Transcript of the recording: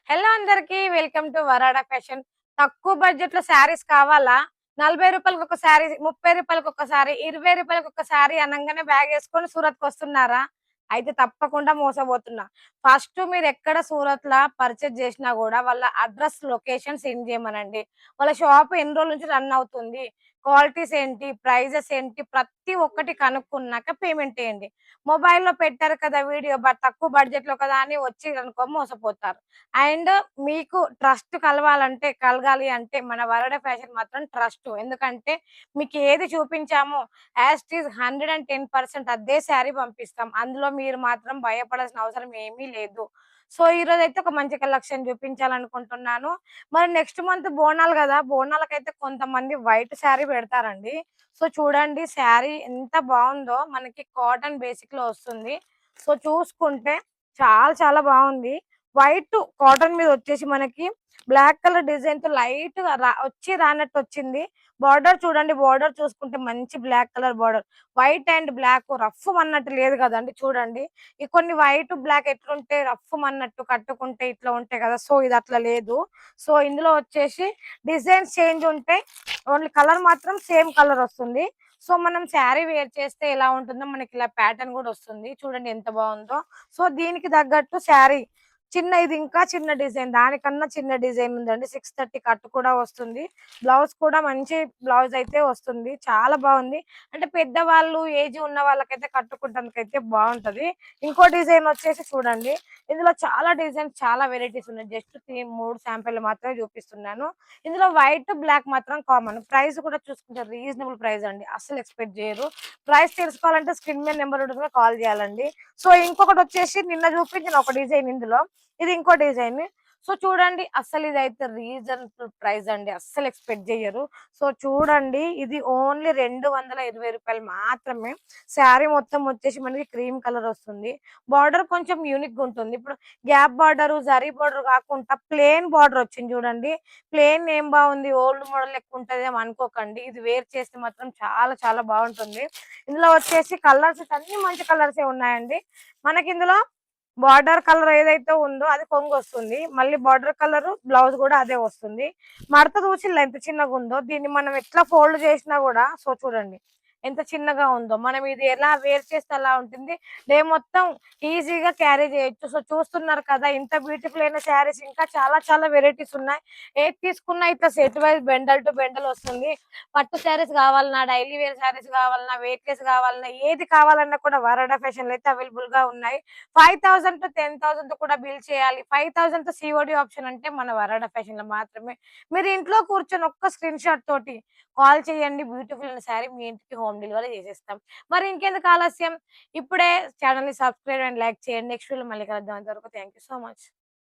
Hello అందరికి welcome to వరాడా fashion. తక్కువ budget లో శారీస్ కావాలా? 40 రూపాయలకి ఒక శారీ, 30 రూపాయలకి ఒక శారీ, 20 రూపాయలకి ఒక శారీ అనగానే బ్యాగ్ వేసుకొని సూరత్ కి వస్తున్నారా? అయితే తప్పకుండా మోసపోతున్నా. ఫస్ట్ మీరు ఎక్కడ సూరత్ లా పర్చేజ్ చేసినా కూడా వాళ్ళ అడ్రస్ లొకేషన్ సెండ్ చేయమనండి. వాళ్ళ షాప్ ఎన్ని రోజుల నుంచి రన్ అవుతుంది, క్వాలిటీస్ ఏంటి, ప్రైజెస్ ఏంటి, ప్రతి ఒక్కటి కనుక్కున్నాక పేమెంట్ చేయండి. మొబైల్లో పెట్టారు కదా వీడియో, తక్కువ బడ్జెట్ లో కదా అని వచ్చి అనుకో మోసపోతారు. అండ్ మీకు ట్రస్ట్ కలగాలి అంటే మన వరల్డ్ ఫ్యాషన్ మాత్రం ట్రస్ట్. ఎందుకంటే మీకు ఏది చూపించామో యాజ్ ఇట్ ఈస్ 110% అదే శారీ పంపిస్తాం. అందులో మీరు మాత్రం భయపడాల్సిన అవసరం ఏమీ లేదు. సో ఈ రోజు అయితే ఒక మంచి కలెక్షన్ చూపించాలనుకుంటున్నాను. మరి నెక్స్ట్ మంత్ బోనాలు కదా, బోనాలకైతే కొంతమంది వైట్ శారీ పెడతారండి. సో చూడండి శారీ ఎంత బాగుందో, మనకి కాటన్ బేసిక్ లో వస్తుంది. సో చూసుకుంటే చాలా చాలా బాగుంది. వైట్ కాటన్ మీద వచ్చేసి మనకి బ్లాక్ కలర్ డిజైన్ తో లైట్ గా రానట్టు వచ్చింది. బార్డర్ చూడండి, బార్డర్ చూసుకుంటే మంచి black colour border. White and black rough అన్నట్టు లేదు కదండి. చూడండి ఈ కొన్ని వైట్ బ్లాక్ ఎట్లుంటే రఫ్ అన్నట్టు కట్టుకుంటే ఇట్లా ఉంటాయి కదా, సో ఇది అట్లా లేదు. సో ఇందులో వచ్చేసి డిజైన్స్ చేంజ్ ఉంటాయి, ఓన్లీ కలర్ మాత్రం సేమ్ కలర్ వస్తుంది. సో మనం శారీ వేర్ చేస్తే ఎలా ఉంటుందో మనకి ఇలా ప్యాటర్న్ కూడా వస్తుంది. చూడండి ఎంత బాగుందో. సో దీనికి తగ్గట్టు శారీ ఇది ఇంకా చిన్న డిజైన్, దానికన్నా చిన్న డిజైన్ ఉందండి. 630 కట్టు కూడా వస్తుంది. బ్లౌజ్ కూడా మంచి బ్లౌజ్ అయితే వస్తుంది. చాలా బాగుంది. అంటే పెద్దవాళ్ళు ఏజ్ ఉన్న వాళ్ళకైతే కట్టుకుంటానికైతే బాగుంటది. ఇంకో డిజైన్ వచ్చేసి చూడండి, ఇందులో చాలా డిజైన్స్, చాలా వెరైటీస్ ఉన్నాయి. జస్ట్ 3 శాంపిల్ మాత్రమే చూపిస్తున్నాను. ఇందులో వైట్ బ్లాక్ మాత్రం కామన్. ప్రైస్ కూడా చూసుకుంటే రీజనబుల్ ప్రైస్ అండి, అస్సలు ఎక్స్పెక్ట్ చేయరు. ప్రైస్ తెలుసుకోవాలంటే స్క్రీన్ మీద నెంబర్ ఉంటుంది, కాల్ చేయాలండి. సో ఇంకొకటి వచ్చేసి నిన్న చూపించిన ఒక డిజైన్, ఇందులో ఇది ఇంకో డిజైన్. సో చూడండి అస్సలు ఇదైతే రీజనబుల్ ప్రైస్ అండి, అస్సలు ఎక్స్పెక్ట్ చేయరు. సో చూడండి ఇది ఓన్లీ 220 రూపాయలు మాత్రమే. శారీ మొత్తం వచ్చేసి మనకి క్రీమ్ కలర్ వస్తుంది. బార్డర్ కొంచెం యూనిక్ గా ఉంటుంది. ఇప్పుడు గ్యాప్ బార్డర్, జరీ బార్డర్ కాకుండా ప్లేన్ బార్డర్ వచ్చింది చూడండి. ప్లేన్ ఏం బాగుంది, ఓల్డ్ మోడల్ లెక్క ఉంటది ఏమో అనుకోకండి. ఇది వేర్ చేస్తే మాత్రం చాలా చాలా బాగుంటుంది. ఇందులో వచ్చేసి కలర్స్ అన్ని మంచి కలర్సే ఉన్నాయండి. మనకి ఇందులో బార్డర్ కలర్ ఏదైతే ఉందో అది కొంగు వస్తుంది. మళ్ళీ బార్డర్ కలర్ బ్లౌజ్ కూడా అదే వస్తుంది. మడత చూసి ఎంత చిన్నగా ఉందో, దీన్ని మనం ఎట్లా ఫోల్డ్ చేసినా కూడా, సో చూడండి ఎంత చిన్నగా ఉందో. మనం ఇది ఎలా వేర్ చేస్తే అలా ఉంటుంది. డే మొత్తం ఈజీగా క్యారీ చేయొచ్చు. సో చూస్తున్నారు కదా, ఇంత బ్యూటిఫుల్ అయిన శారీస్ ఇంకా చాలా చాలా వెరైటీస్ ఉన్నాయి. ఏది తీసుకున్నా ఇట్లా set wise bundle to bundle వస్తుంది. పట్టు శారీస్ కావాలన్నా, డైలీ వేర్ శారీస్ కావాలన్నా, వెయిట్లెస్ కావాలన్నా, ఏది కావాలన్నా కూడా వరాడా ఫ్యాషన్ లో అయితే అవైలబుల్ గా ఉన్నాయి. 5,000 టు 10,000 తో కూడా బిల్ చేయాలి. 5,000 తో సిఓడి ఆప్షన్ అంటే మన వరాడా ఫ్యాషన్ లో మాత్రమే. మీరు ఇంట్లో కూర్చొని ఒక్క స్క్రీన్ షాట్ తోటి కాల్ చేయండి, బ్యూటిఫుల్ అయిన శారీ మీ ఇంటికి హోమ్ డెలివరీ చేసేస్తాం. మరి ఇంకెందుకు ఆలస్యం, ఇప్పుడే ఛానల్ ని సబ్స్క్రైబ్ అండ్ లైక్ చేయండి. నెక్స్ట్ వీడియో మళ్ళీ కలుద్దాం. అంతవరకు థ్యాంక్ యూ సో మచ్.